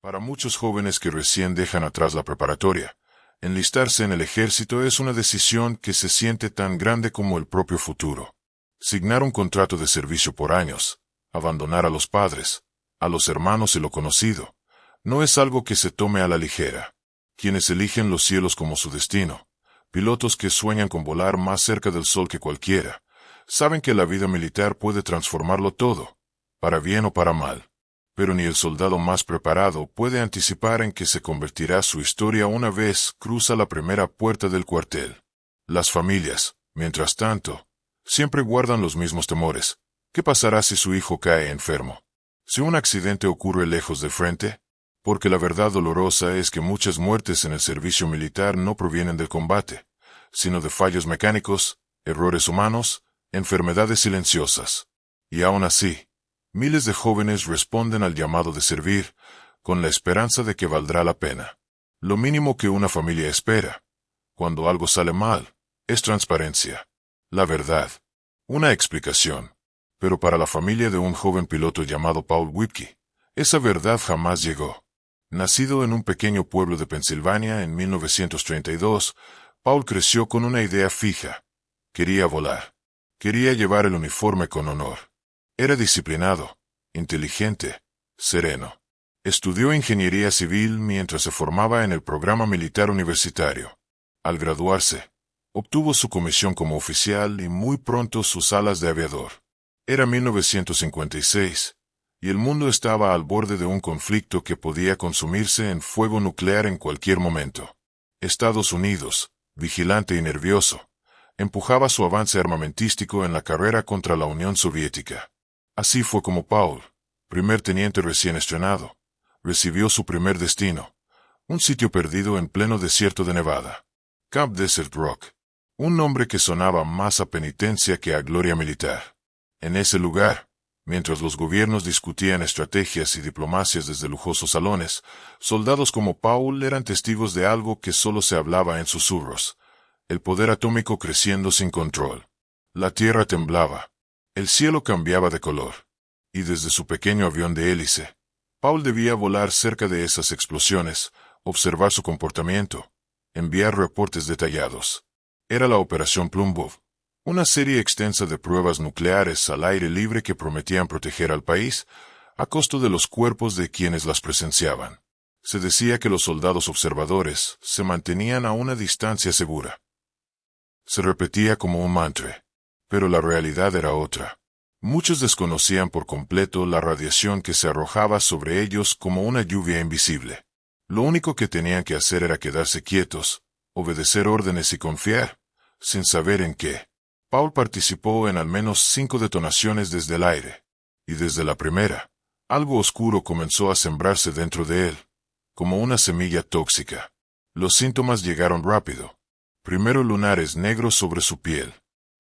Para muchos jóvenes que recién dejan atrás la preparatoria, enlistarse en el ejército es una decisión que se siente tan grande como el propio futuro. Signar un contrato de servicio por años, abandonar a los padres, a los hermanos y lo conocido, no es algo que se tome a la ligera. Quienes eligen los cielos como su destino, pilotos que sueñan con volar más cerca del sol que cualquiera, saben que la vida militar puede transformarlo todo, para bien o para mal. Pero ni el soldado más preparado puede anticipar en qué se convertirá su historia una vez cruza la primera puerta del cuartel. Las familias, mientras tanto, siempre guardan los mismos temores. ¿Qué pasará si su hijo cae enfermo? ¿Si un accidente ocurre lejos del frente? Porque la verdad dolorosa es que muchas muertes en el servicio militar no provienen del combate, sino de fallos mecánicos, errores humanos, enfermedades silenciosas. Y aún así, miles de jóvenes responden al llamado de servir, con la esperanza de que valdrá la pena. Lo mínimo que una familia espera, cuando algo sale mal, es transparencia. La verdad. Una explicación. Pero para la familia de un joven piloto llamado Paul Whipkey, esa verdad jamás llegó. Nacido en un pequeño pueblo de Pensilvania en 1932, Paul creció con una idea fija. Quería volar. Quería llevar el uniforme con honor. Era disciplinado, inteligente, sereno. Estudió ingeniería civil mientras se formaba en el programa militar universitario. Al graduarse, obtuvo su comisión como oficial y muy pronto sus alas de aviador. Era 1956, y el mundo estaba al borde de un conflicto que podía consumirse en fuego nuclear en cualquier momento. Estados Unidos, vigilante y nervioso, empujaba su avance armamentístico en la carrera contra la Unión Soviética. Así fue como Paul, primer teniente recién estrenado, recibió su primer destino, un sitio perdido en pleno desierto de Nevada. Camp Desert Rock, un nombre que sonaba más a penitencia que a gloria militar. En ese lugar, mientras los gobiernos discutían estrategias y diplomacias desde lujosos salones, soldados como Paul eran testigos de algo que solo se hablaba en susurros: el poder atómico creciendo sin control. La tierra temblaba. El cielo cambiaba de color, y desde su pequeño avión de hélice, Paul debía volar cerca de esas explosiones, observar su comportamiento, enviar reportes detallados. Era la Operación Plumbo, una serie extensa de pruebas nucleares al aire libre que prometían proteger al país, a costo de los cuerpos de quienes las presenciaban. Se decía que los soldados observadores se mantenían a una distancia segura. Se repetía como un mantra. Pero la realidad era otra. Muchos desconocían por completo la radiación que se arrojaba sobre ellos como una lluvia invisible. Lo único que tenían que hacer era quedarse quietos, obedecer órdenes y confiar, sin saber en qué. Paul participó en al menos 5 detonaciones desde el aire, y desde la primera, algo oscuro comenzó a sembrarse dentro de él, como una semilla tóxica. Los síntomas llegaron rápido. Primero lunares negros sobre su piel.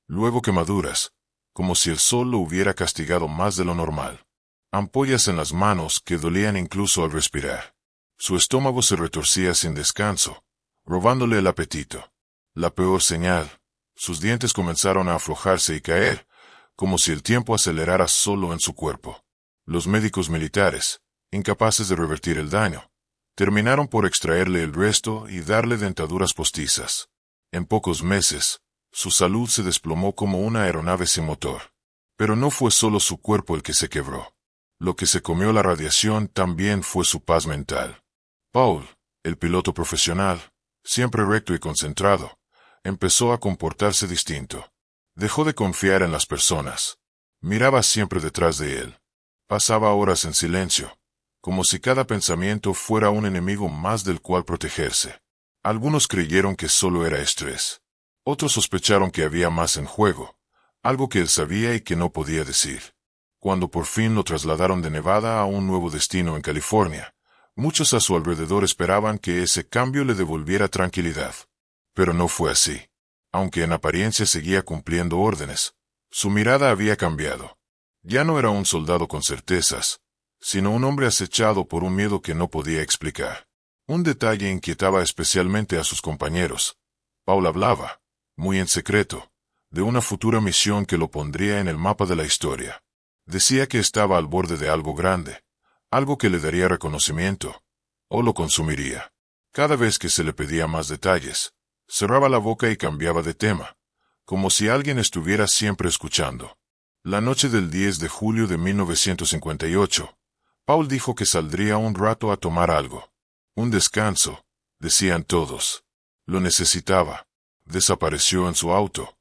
Luego quemaduras, como si el sol lo hubiera castigado más de lo normal. Ampollas en las manos que dolían incluso al respirar. Su estómago se retorcía sin descanso, robándole el apetito. La peor señal, sus dientes comenzaron a aflojarse y caer, como si el tiempo acelerara solo en su cuerpo. Los médicos militares, incapaces de revertir el daño, terminaron por extraerle el resto y darle dentaduras postizas. En pocos meses, su salud se desplomó como una aeronave sin motor. Pero no fue solo su cuerpo el que se quebró. Lo que se comió la radiación también fue su paz mental. Paul, el piloto profesional, siempre recto y concentrado, empezó a comportarse distinto. Dejó de confiar en las personas. Miraba siempre detrás de él. Pasaba horas en silencio, como si cada pensamiento fuera un enemigo más del cual protegerse. Algunos creyeron que solo era estrés. Otros sospecharon que había más en juego, algo que él sabía y que no podía decir. Cuando por fin lo trasladaron de Nevada a un nuevo destino en California, muchos a su alrededor esperaban que ese cambio le devolviera tranquilidad. Pero no fue así. Aunque en apariencia seguía cumpliendo órdenes, su mirada había cambiado. Ya no era un soldado con certezas, sino un hombre acechado por un miedo que no podía explicar. Un detalle inquietaba especialmente a sus compañeros. Paul hablaba, muy en secreto, de una futura misión que lo pondría en el mapa de la historia. Decía que estaba al borde de algo grande, algo que le daría reconocimiento, o lo consumiría. Cada vez que se le pedía más detalles, cerraba la boca y cambiaba de tema, como si alguien estuviera siempre escuchando. La noche del 10 de julio de 1958, Paul dijo que saldría un rato a tomar algo. Un descanso, decían todos. Lo necesitaba. Desapareció en su auto.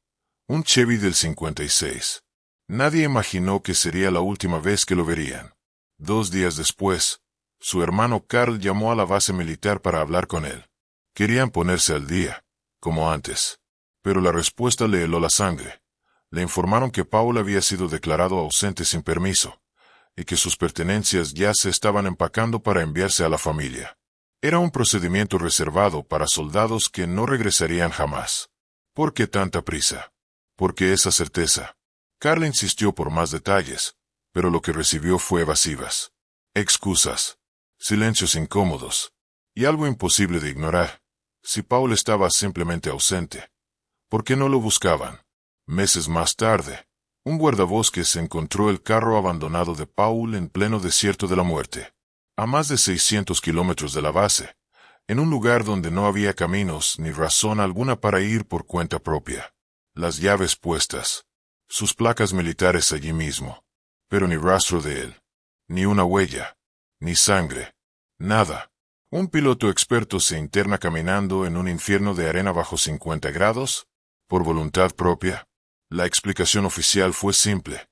Un Chevy del 56. Nadie imaginó que sería la última vez que lo verían. 2 días después, su hermano Carl llamó a la base militar para hablar con él. Querían ponerse al día, como antes. Pero la respuesta le heló la sangre. Le informaron que Paul había sido declarado ausente sin permiso, y que sus pertenencias ya se estaban empacando para enviarse a la familia. Era un procedimiento reservado para soldados que no regresarían jamás. ¿Por qué tanta prisa? ¿Por qué esa certeza? Carl insistió por más detalles, pero lo que recibió fue evasivas. Excusas, silencios incómodos, y algo imposible de ignorar. Si Paul estaba simplemente ausente, ¿por qué no lo buscaban? Meses más tarde, un guardabosques encontró el carro abandonado de Paul en pleno desierto de la muerte, a más de 600 kilómetros de la base, en un lugar donde no había caminos ni razón alguna para ir por cuenta propia. Las llaves puestas, sus placas militares allí mismo, pero ni rastro de él, ni una huella, ni sangre, nada. ¿Un piloto experto se interna caminando en un infierno de arena bajo 50 grados? ¿Por voluntad propia? La explicación oficial fue simple.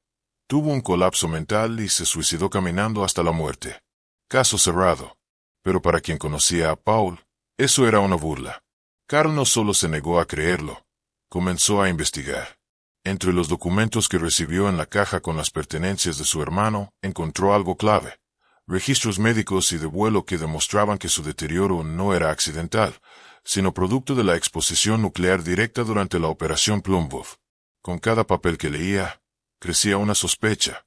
Tuvo un colapso mental y se suicidó caminando hasta la muerte. Caso cerrado. Pero para quien conocía a Paul, eso era una burla. Carl no solo se negó a creerlo, comenzó a investigar. Entre los documentos que recibió en la caja con las pertenencias de su hermano, encontró algo clave. Registros médicos y de vuelo que demostraban que su deterioro no era accidental, sino producto de la exposición nuclear directa durante la Operación Plumwolf. Con cada papel que leía, crecía una sospecha.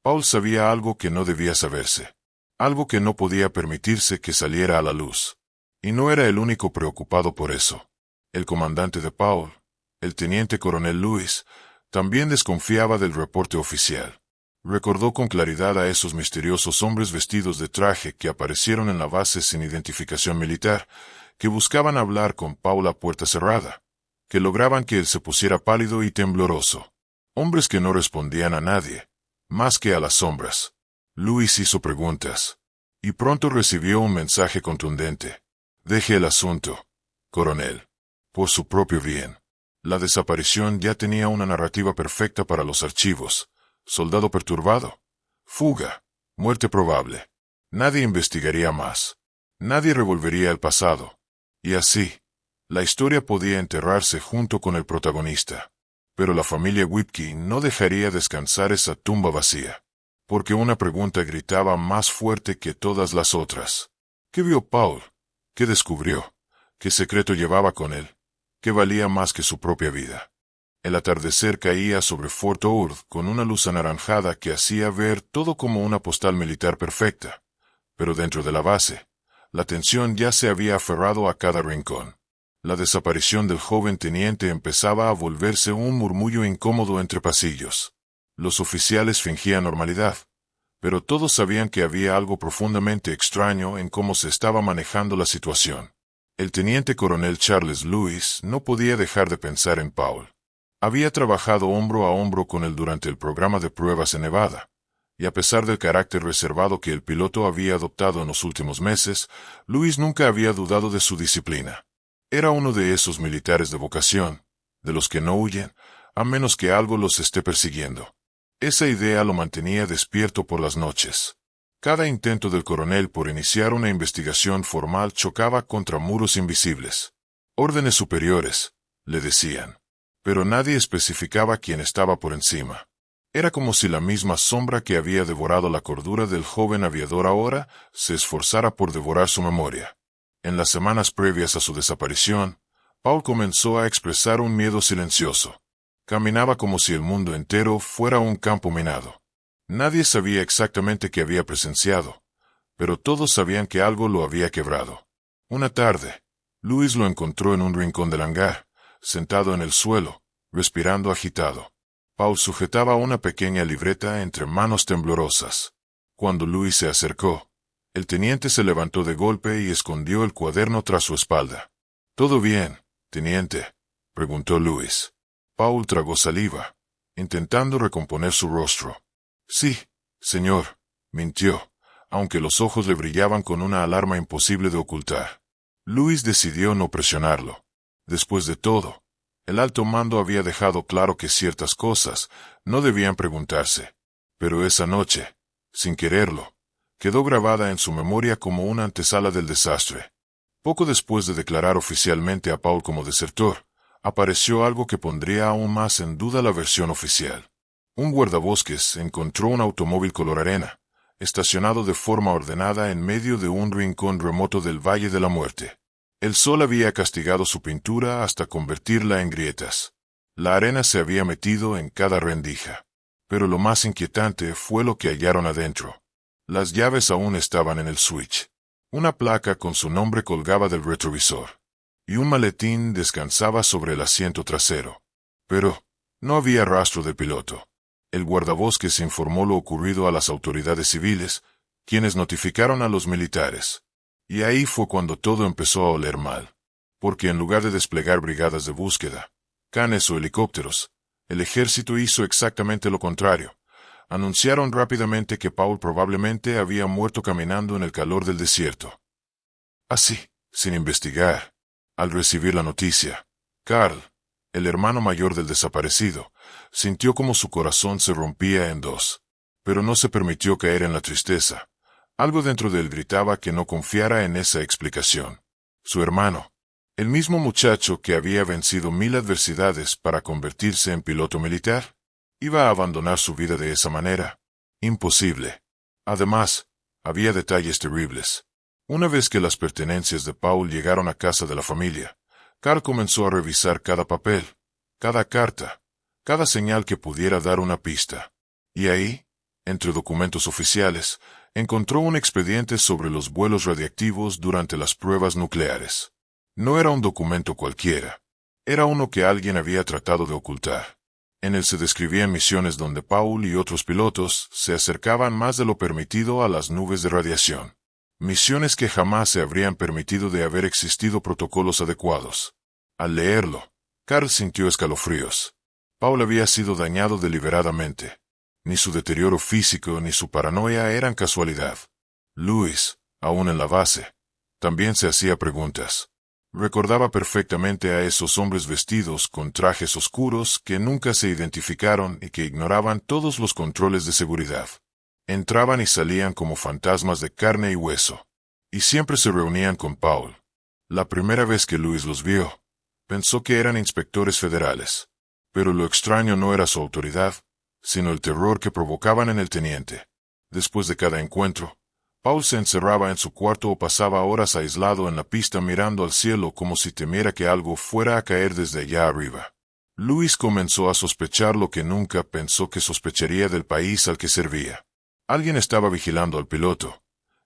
Paul sabía algo que no debía saberse. Algo que no podía permitirse que saliera a la luz. Y no era el único preocupado por eso. El comandante de Paul, el teniente coronel Lewis, también desconfiaba del reporte oficial. Recordó con claridad a esos misteriosos hombres vestidos de traje que aparecieron en la base sin identificación militar, que buscaban hablar con Paul a puerta cerrada, que lograban que él se pusiera pálido y tembloroso. Hombres que no respondían a nadie, más que a las sombras. Lewis hizo preguntas, y pronto recibió un mensaje contundente. Deje el asunto, coronel. Por su propio bien. La desaparición ya tenía una narrativa perfecta para los archivos. Soldado perturbado. Fuga. Muerte probable. Nadie investigaría más. Nadie revolvería el pasado. Y así, la historia podía enterrarse junto con el protagonista. Pero la familia Whipkey no dejaría descansar esa tumba vacía. Porque una pregunta gritaba más fuerte que todas las otras. ¿Qué vio Paul? ¿Qué descubrió? ¿Qué secreto llevaba con él? ¿Qué valía más que su propia vida? El atardecer caía sobre Fort Ord con una luz anaranjada que hacía ver todo como una postal militar perfecta. Pero dentro de la base, la tensión ya se había aferrado a cada rincón. La desaparición del joven teniente empezaba a volverse un murmullo incómodo entre pasillos. Los oficiales fingían normalidad, pero todos sabían que había algo profundamente extraño en cómo se estaba manejando la situación. El teniente coronel Charles Lewis no podía dejar de pensar en Paul. Había trabajado hombro a hombro con él durante el programa de pruebas en Nevada, y a pesar del carácter reservado que el piloto había adoptado en los últimos meses, Lewis nunca había dudado de su disciplina. Era uno de esos militares de vocación, de los que no huyen, a menos que algo los esté persiguiendo. Esa idea lo mantenía despierto por las noches. Cada intento del coronel por iniciar una investigación formal chocaba contra muros invisibles. Órdenes superiores, le decían. Pero nadie especificaba quién estaba por encima. Era como si la misma sombra que había devorado la cordura del joven aviador ahora se esforzara por devorar su memoria. En las semanas previas a su desaparición, Paul comenzó a expresar un miedo silencioso. Caminaba como si el mundo entero fuera un campo minado. Nadie sabía exactamente qué había presenciado, pero todos sabían que algo lo había quebrado. Una tarde, Lewis lo encontró en un rincón del hangar, sentado en el suelo, respirando agitado. Paul sujetaba una pequeña libreta entre manos temblorosas. Cuando Lewis se acercó, El teniente se levantó de golpe y escondió el cuaderno tras su espalda. —¿Todo bien, teniente? —preguntó Louis. Paul tragó saliva, intentando recomponer su rostro. —Sí, señor —mintió, aunque los ojos le brillaban con una alarma imposible de ocultar. Louis decidió no presionarlo. Después de todo, el alto mando había dejado claro que ciertas cosas no debían preguntarse. Pero esa noche, sin quererlo, quedó grabada en su memoria como una antesala del desastre. Poco después de declarar oficialmente a Paul como desertor, apareció algo que pondría aún más en duda la versión oficial. Un guardabosques encontró un automóvil color arena, estacionado de forma ordenada en medio de un rincón remoto del Valle de la Muerte. El sol había castigado su pintura hasta convertirla en grietas. La arena se había metido en cada rendija. Pero lo más inquietante fue lo que hallaron adentro. Las llaves aún estaban en el switch. Una placa con su nombre colgaba del retrovisor. Y un maletín descansaba sobre el asiento trasero. Pero no había rastro del piloto. El guardabosques informó lo ocurrido a las autoridades civiles, quienes notificaron a los militares. Y ahí fue cuando todo empezó a oler mal. Porque en lugar de desplegar brigadas de búsqueda, canes o helicópteros, el ejército hizo exactamente lo contrario. Anunciaron rápidamente que Paul probablemente había muerto caminando en el calor del desierto. Así, sin investigar, al recibir la noticia, Carl, el hermano mayor del desaparecido, sintió como su corazón se rompía en dos. Pero no se permitió caer en la tristeza. Algo dentro de él gritaba que no confiara en esa explicación. Su hermano, el mismo muchacho que había vencido 1000 adversidades para convertirse en piloto militar, ¿iba a abandonar su vida de esa manera? Imposible. Además, había detalles terribles. Una vez que las pertenencias de Paul llegaron a casa de la familia, Carl comenzó a revisar cada papel, cada carta, cada señal que pudiera dar una pista. Y ahí, entre documentos oficiales, encontró un expediente sobre los vuelos radiactivos durante las pruebas nucleares. No era un documento cualquiera. Era uno que alguien había tratado de ocultar. En él se describían misiones donde Paul y otros pilotos se acercaban más de lo permitido a las nubes de radiación. Misiones que jamás se habrían permitido de haber existido protocolos adecuados. Al leerlo, Carl sintió escalofríos. Paul había sido dañado deliberadamente. Ni su deterioro físico ni su paranoia eran casualidad. Louis, aún en la base, también se hacía preguntas. Recordaba perfectamente a esos hombres vestidos con trajes oscuros que nunca se identificaron y que ignoraban todos los controles de seguridad. Entraban y salían como fantasmas de carne y hueso. Y siempre se reunían con Paul. La primera vez que Louis los vio, pensó que eran inspectores federales. Pero lo extraño no era su autoridad, sino el terror que provocaban en el teniente. Después de cada encuentro, Paul se encerraba en su cuarto o pasaba horas aislado en la pista mirando al cielo como si temiera que algo fuera a caer desde allá arriba. Louis comenzó a sospechar lo que nunca pensó que sospecharía del país al que servía. Alguien estaba vigilando al piloto,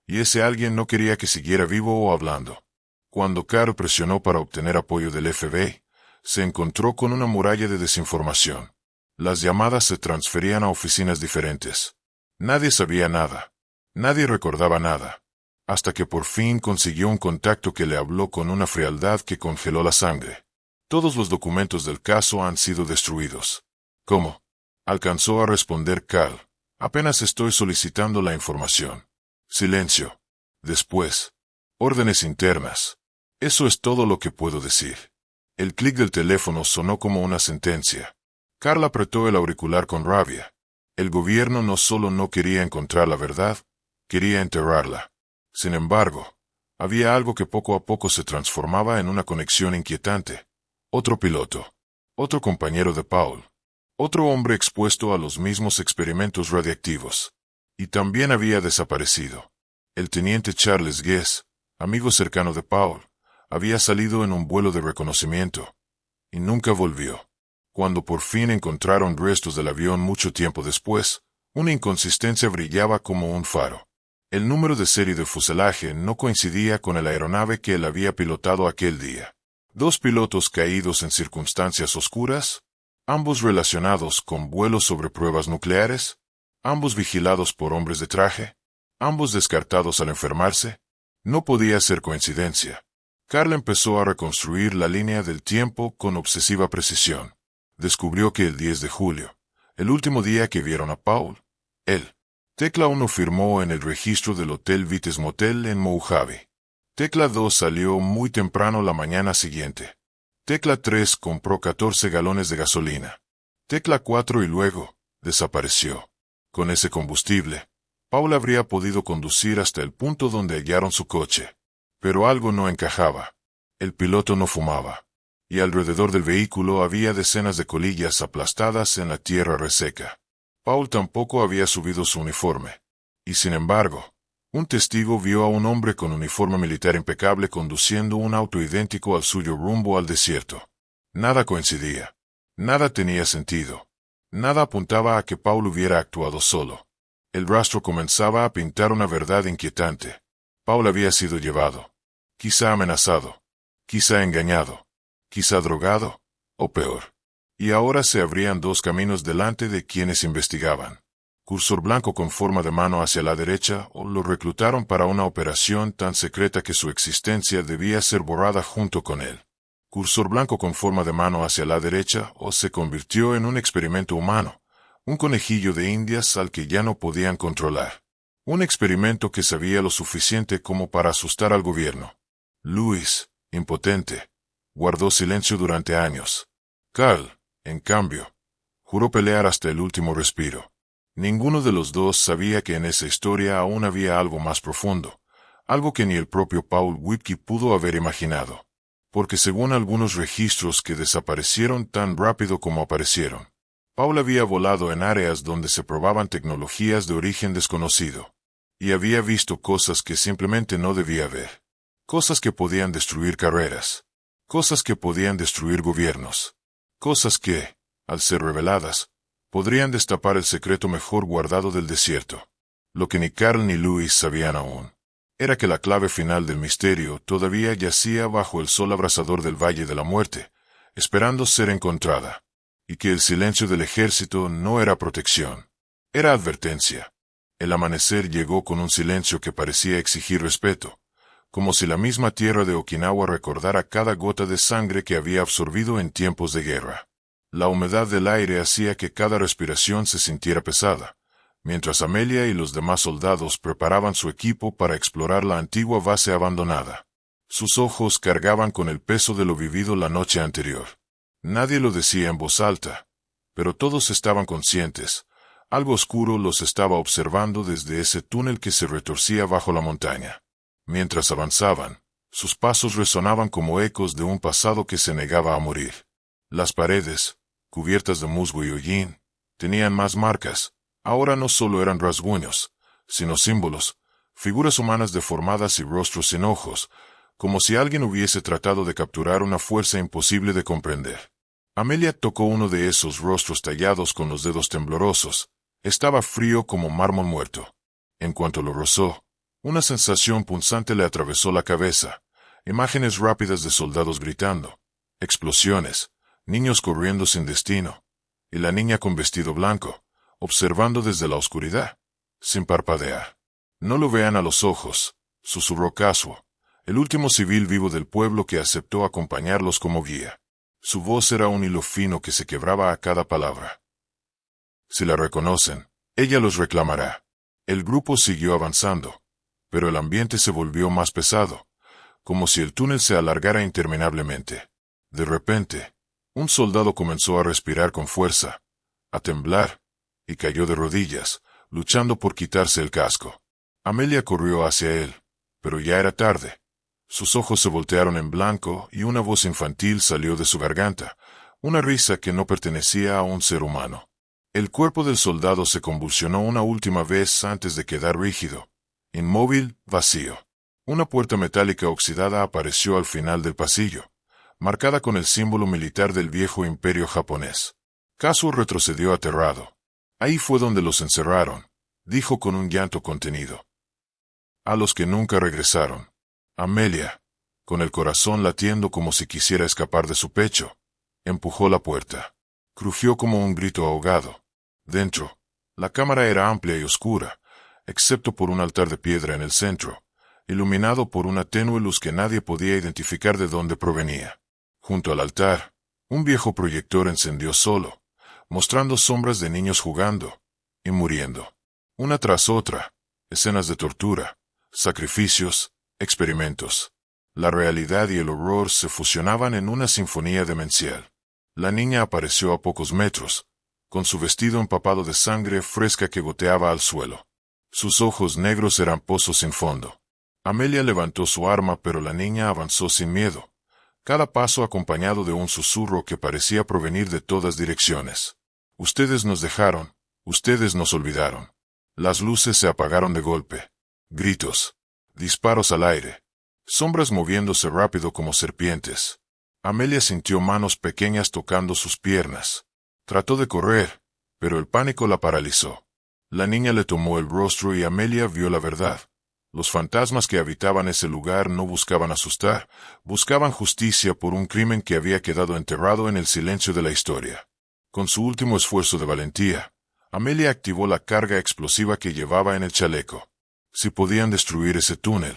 y ese alguien no quería que siguiera vivo o hablando. Cuando Carl presionó para obtener apoyo del FBI, se encontró con una muralla de desinformación. Las llamadas se transferían a oficinas diferentes. Nadie sabía nada. Nadie recordaba nada. Hasta que por fin consiguió un contacto que le habló con una frialdad que congeló la sangre. Todos los documentos del caso han sido destruidos. ¿Cómo? Alcanzó a responder Carl. Apenas estoy solicitando la información. Silencio. Después. Órdenes internas. Eso es todo lo que puedo decir. El clic del teléfono sonó como una sentencia. Carl apretó el auricular con rabia. El gobierno no solo no quería encontrar la verdad, quería enterrarla. Sin embargo, había algo que poco a poco se transformaba en una conexión inquietante. Otro piloto. Otro compañero de Paul. Otro hombre expuesto a los mismos experimentos radiactivos. Y también había desaparecido. El teniente Charles Guess, amigo cercano de Paul, había salido en un vuelo de reconocimiento. Y nunca volvió. Cuando por fin encontraron restos del avión mucho tiempo después, una inconsistencia brillaba como un faro. El número de serie de fuselaje no coincidía con el aeronave que él había pilotado aquel día. 2 pilotos caídos en circunstancias oscuras, ambos relacionados con vuelos sobre pruebas nucleares, ambos vigilados por hombres de traje. ambos descartados al enfermarse. No podía ser coincidencia. Carl empezó a reconstruir la línea del tiempo con obsesiva precisión. Descubrió que el 10 de julio, el último día que vieron a Paul, él, Tecla 1 firmó en el registro del Hotel Vites Motel en Mojave. Tecla 2 salió muy temprano la mañana siguiente. Tecla 3 compró 14 galones de gasolina. Tecla 4 y luego, desapareció. Con ese combustible, Paul habría podido conducir hasta el punto donde hallaron su coche. Pero algo no encajaba. El piloto no fumaba. Y alrededor del vehículo había decenas de colillas aplastadas en la tierra reseca. Paul tampoco había subido su uniforme. Y sin embargo, un testigo vio a un hombre con uniforme militar impecable conduciendo un auto idéntico al suyo rumbo al desierto. Nada coincidía. Nada tenía sentido. Nada apuntaba a que Paul hubiera actuado solo. El rastro comenzaba a pintar una verdad inquietante. Paul había sido llevado. Quizá amenazado. Quizá engañado. Quizá drogado. O peor. Y ahora se abrían dos caminos delante de quienes investigaban. Cursor blanco con forma de mano hacia la derecha, o lo reclutaron para una operación tan secreta que su existencia debía ser borrada junto con él. Cursor blanco con forma de mano hacia la derecha, o se convirtió en un experimento humano, un conejillo de indias al que ya no podían controlar. Un experimento que sabía lo suficiente como para asustar al gobierno. Louis, impotente, guardó silencio durante años. Carl, en cambio, juró pelear hasta el último respiro. Ninguno de los dos sabía que en esa historia aún había algo más profundo, algo que ni el propio Paul Whitke pudo haber imaginado. Porque según algunos registros que desaparecieron tan rápido como aparecieron, Paul había volado en áreas donde se probaban tecnologías de origen desconocido. Y había visto cosas que simplemente no debía ver. Cosas que podían destruir carreras. Cosas que podían destruir gobiernos. Cosas que, al ser reveladas, podrían destapar el secreto mejor guardado del desierto. Lo que ni Carl ni Louis sabían aún era que la clave final del misterio todavía yacía bajo el sol abrasador del Valle de la Muerte, esperando ser encontrada, y que el silencio del ejército no era protección, era advertencia. El amanecer llegó con un silencio que parecía exigir respeto, como si la misma tierra de Okinawa recordara cada gota de sangre que había absorbido en tiempos de guerra. La humedad del aire hacía que cada respiración se sintiera pesada, mientras Amelia y los demás soldados preparaban su equipo para explorar la antigua base abandonada. Sus ojos cargaban con el peso de lo vivido la noche anterior. Nadie lo decía en voz alta, pero todos estaban conscientes. Algo oscuro los estaba observando desde ese túnel que se retorcía bajo la montaña. Mientras avanzaban, sus pasos resonaban como ecos de un pasado que se negaba a morir. Las paredes, cubiertas de musgo y hollín, tenían más marcas. Ahora no solo eran rasguños, sino símbolos, figuras humanas deformadas y rostros sin ojos, como si alguien hubiese tratado de capturar una fuerza imposible de comprender. Amelia tocó uno de esos rostros tallados con los dedos temblorosos. Estaba frío como mármol muerto. En cuanto lo rozó, una sensación punzante le atravesó la cabeza. Imágenes rápidas de soldados gritando, explosiones, niños corriendo sin destino, y la niña con vestido blanco, observando desde la oscuridad, sin parpadear. No lo vean a los ojos, susurró Casuo, el último civil vivo del pueblo que aceptó acompañarlos como guía. Su voz era un hilo fino que se quebraba a cada palabra. Si la reconocen, ella los reclamará. El grupo siguió avanzando, pero el ambiente se volvió más pesado, como si el túnel se alargara interminablemente. De repente, un soldado comenzó a respirar con fuerza, a temblar, y cayó de rodillas, luchando por quitarse el casco. Amelia corrió hacia él, pero ya era tarde. Sus ojos se voltearon en blanco y una voz infantil salió de su garganta, una risa que no pertenecía a un ser humano. El cuerpo del soldado se convulsionó una última vez antes de quedar rígido, inmóvil, vacío. Una puerta metálica oxidada apareció al final del pasillo, marcada con el símbolo militar del viejo imperio japonés. Kazuo retrocedió aterrado. Ahí fue donde los encerraron, dijo con un llanto contenido. A los que nunca regresaron. Amelia, con el corazón latiendo como si quisiera escapar de su pecho, empujó la puerta. Crujió como un grito ahogado. Dentro, la cámara era amplia y oscura. excepto por un altar de piedra en el centro, iluminado por una tenue luz que nadie podía identificar de dónde provenía. Junto al altar, un viejo proyector encendió solo, mostrando sombras de niños jugando y muriendo. Una tras otra, escenas de tortura, sacrificios, experimentos. La realidad y el horror se fusionaban en una sinfonía demencial. La niña apareció a pocos metros, con su vestido empapado de sangre fresca que goteaba al suelo. Sus ojos negros eran pozos sin fondo. Amelia levantó su arma, pero la niña avanzó sin miedo, cada paso acompañado de un susurro que parecía provenir de todas direcciones. Ustedes nos dejaron, ustedes nos olvidaron. Las luces se apagaron de golpe. Gritos, disparos al aire, sombras moviéndose rápido como serpientes. Amelia sintió manos pequeñas tocando sus piernas. Trató de correr, pero el pánico la paralizó. La niña le tomó el rostro y Amelia vio la verdad. Los fantasmas que habitaban ese lugar no buscaban asustar, buscaban justicia por un crimen que había quedado enterrado en el silencio de la historia. Con su último esfuerzo de valentía, Amelia activó la carga explosiva que llevaba en el chaleco. Si podían destruir ese túnel,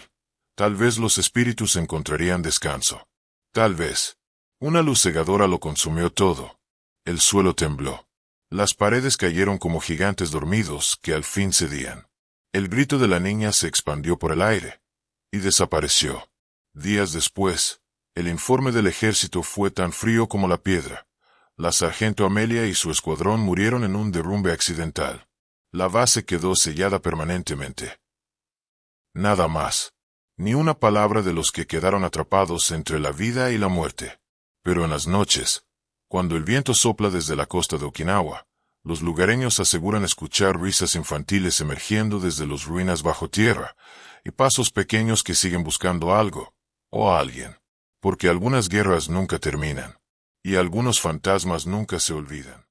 tal vez los espíritus encontrarían descanso. Tal vez. Una luz cegadora lo consumió todo. El suelo tembló. Las paredes cayeron como gigantes dormidos que al fin cedían. El grito de la niña se expandió por el aire y desapareció. Días después, el informe del ejército fue tan frío como la piedra. La sargento Amelia y su escuadrón murieron en un derrumbe accidental. La base quedó sellada permanentemente. Nada más. Ni una palabra de los que quedaron atrapados entre la vida y la muerte. Pero en las noches, cuando el viento sopla desde la costa de Okinawa, los lugareños aseguran escuchar risas infantiles emergiendo desde las ruinas bajo tierra, y pasos pequeños que siguen buscando algo, o a alguien. Porque algunas guerras nunca terminan, y algunos fantasmas nunca se olvidan.